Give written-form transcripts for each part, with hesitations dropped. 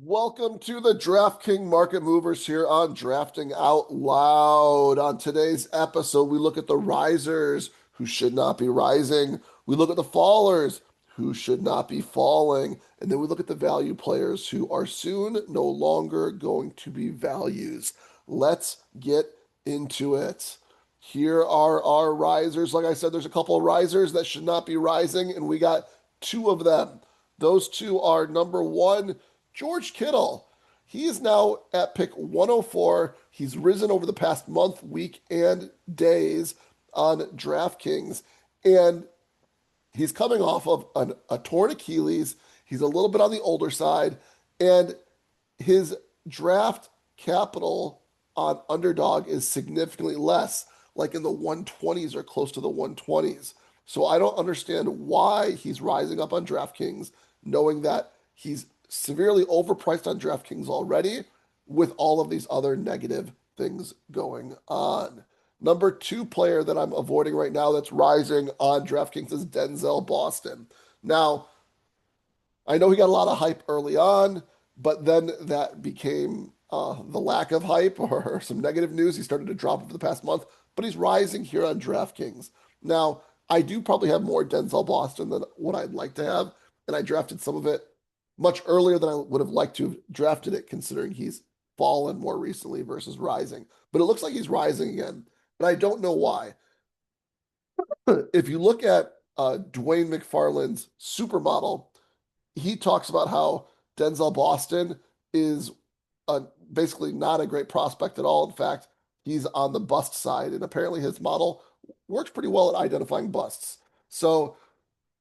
Welcome to the DraftKings Market Movers here on Drafting Out Loud. On today's episode, we look at the risers who should not be rising. We look at the fallers who should not be falling. And then we look at the value players who are soon no longer going to be values. Let's get into it. Here are our risers. Like I said, there's a couple of risers that should not be rising, and we got two of them. Those two are number one, George Kittle. He is now at pick 104. He's risen over the past month, week, and days on DraftKings. And he's coming off of a torn Achilles. He's a little bit on the older side. And his draft capital on underdog is significantly less, like in the 120s or close to the 120s. So I don't understand why he's rising up on DraftKings, knowing that he's severely overpriced on DraftKings already with all of these other negative things going on. Number two player that I'm avoiding right now that's rising on DraftKings is Denzel Boston. Now, I know he got a lot of hype early on, but then that became the lack of hype or some negative news. He started to drop over the past month, but he's rising here on DraftKings. Now, I do probably have more Denzel Boston than what I'd like to have, and I drafted some of it much earlier than I would have liked to have drafted it, considering he's fallen more recently versus rising. But it looks like he's rising again, but I don't know why. If you look at Dwayne McFarland's supermodel, he talks about how Denzel Boston is basically not a great prospect at all. In fact, he's on the bust side, and apparently his model works pretty well at identifying busts. So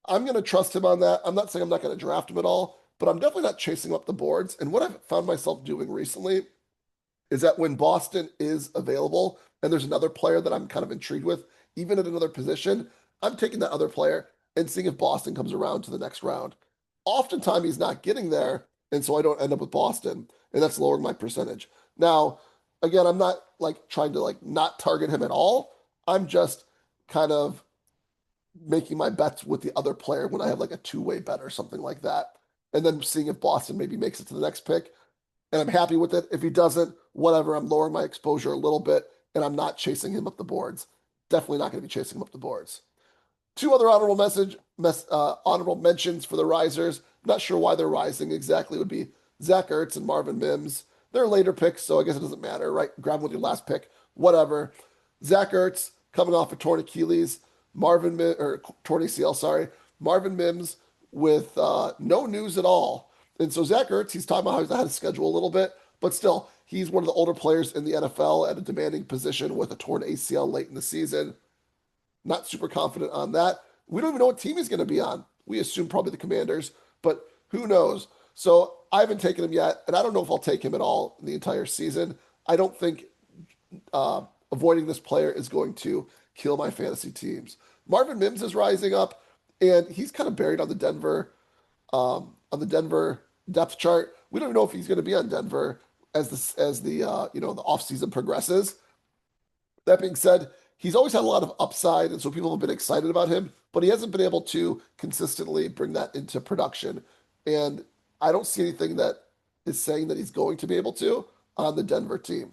I'm going to trust him on that. I'm not saying I'm not going to draft him at all, but I'm definitely not chasing up the boards. And what I've found myself doing recently is that when Boston is available and there's another player that I'm kind of intrigued with, even at another position, I'm taking that other player and seeing if Boston comes around to the next round. Oftentimes he's not getting there, and so I don't end up with Boston, and that's lowering my percentage. Now, again, I'm not like trying to like not target him at all. I'm just kind of making my bets with the other player when I have like a two-way bet or something like that. And then seeing if Boston maybe makes it to the next pick. And I'm happy with it. If he doesn't, whatever, I'm lowering my exposure a little bit and I'm not chasing him up the boards. Definitely not going to be chasing him up the boards. Two other honorable mentions for the risers. Not sure why they're rising exactly. Would be Zach Ertz and Marvin Mims. They're later picks, so I guess it doesn't matter, right? Grab them with your last pick, whatever. Zach Ertz coming off a torn Achilles. Torn ACL, sorry. Marvin Mims with no news at all. And so Zach Ertz, he's talking about how he's ahead of schedule a little bit, but still, he's one of the older players in the NFL at a demanding position with a torn ACL late in the season. Not super confident on that. We don't even know what team he's going to be on. We assume probably the Commanders, but who knows? So I haven't taken him yet, and I don't know if I'll take him at all in the entire season. I don't think avoiding this player is going to kill my fantasy teams. Marvin Mims is rising up, and he's kind of buried on the Denver depth chart. We don't know if he's going to be on Denver as the offseason progresses. That being said, he's always had a lot of upside, and so people have been excited about him, but he hasn't been able to consistently bring that into production. And I don't see anything that is saying that he's going to be able to on the Denver team.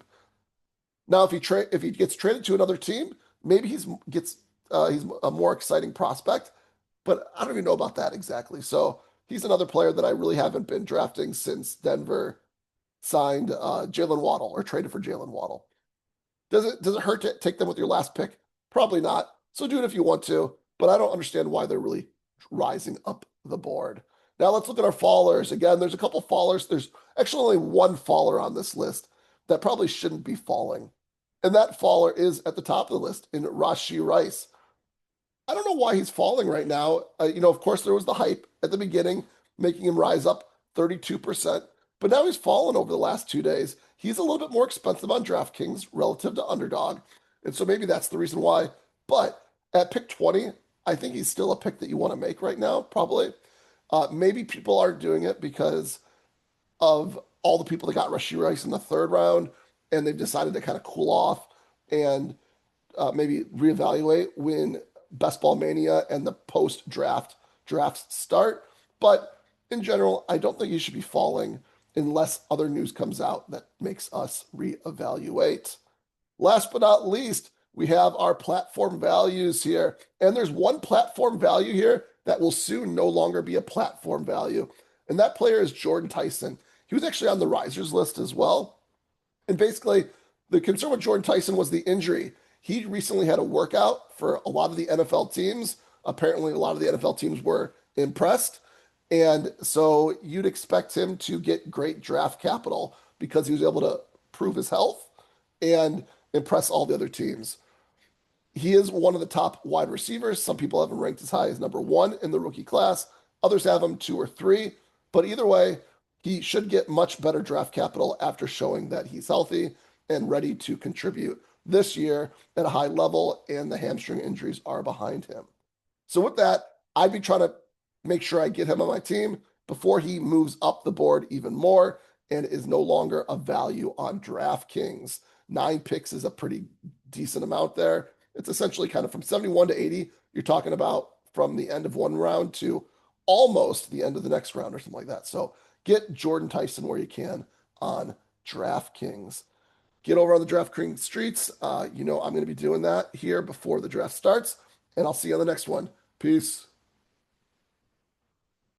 Now, if he gets traded to another team, maybe he's a more exciting prospect, but I don't even know about that exactly. So he's another player that I really haven't been drafting since Denver signed Jalen Waddle or traded for Jalen Waddle. Does it hurt to take them with your last pick? Probably not. So do it if you want to, but I don't understand why they're really rising up the board. Now let's look at our fallers. Again, there's a couple fallers. There's actually only one faller on this list that probably shouldn't be falling. And that faller is at the top of the list in Rashee Rice. I don't know why he's falling right now. Of course, there was the hype at the beginning, making him rise up 32%. But now he's fallen over the last 2 days. He's a little bit more expensive on DraftKings relative to underdog. And so maybe that's the reason why. But at pick 20, I think he's still a pick that you want to make right now, probably. Maybe people are doing it because of all the people that got Rashee Rice in the third round, and they've decided to kind of cool off and maybe reevaluate when Best Ball Mania and the post drafts start. But in general, I don't think he should be falling. unless other news comes out that makes us reevaluate. Last but not least, we have our platform values here. And there's one platform value here that will soon no longer be a platform value. And that player is Jordan Tyson. He was actually on the risers list as well. And basically, the concern with Jordan Tyson was the injury. He recently had a workout for a lot of the NFL teams. Apparently, a lot of the NFL teams were impressed. And so you'd expect him to get great draft capital because he was able to prove his health and impress all the other teams. He is one of the top wide receivers. Some people have him ranked as high as number one in the rookie class. Others have him two or three. But either way, he should get much better draft capital after showing that he's healthy and ready to contribute this year at a high level, and the hamstring injuries are behind him. So with that, I'd be trying to make sure I get him on my team before he moves up the board even more and is no longer a value on DraftKings. 9 picks is a pretty decent amount there. It's essentially kind of from 71 to 80. You're talking about from the end of one round to almost the end of the next round or something like that. So get Jordan Tyson where you can on DraftKings. Get over on the DraftKings streets. I'm going to be doing that here before the draft starts, and I'll see you on the next one. Peace.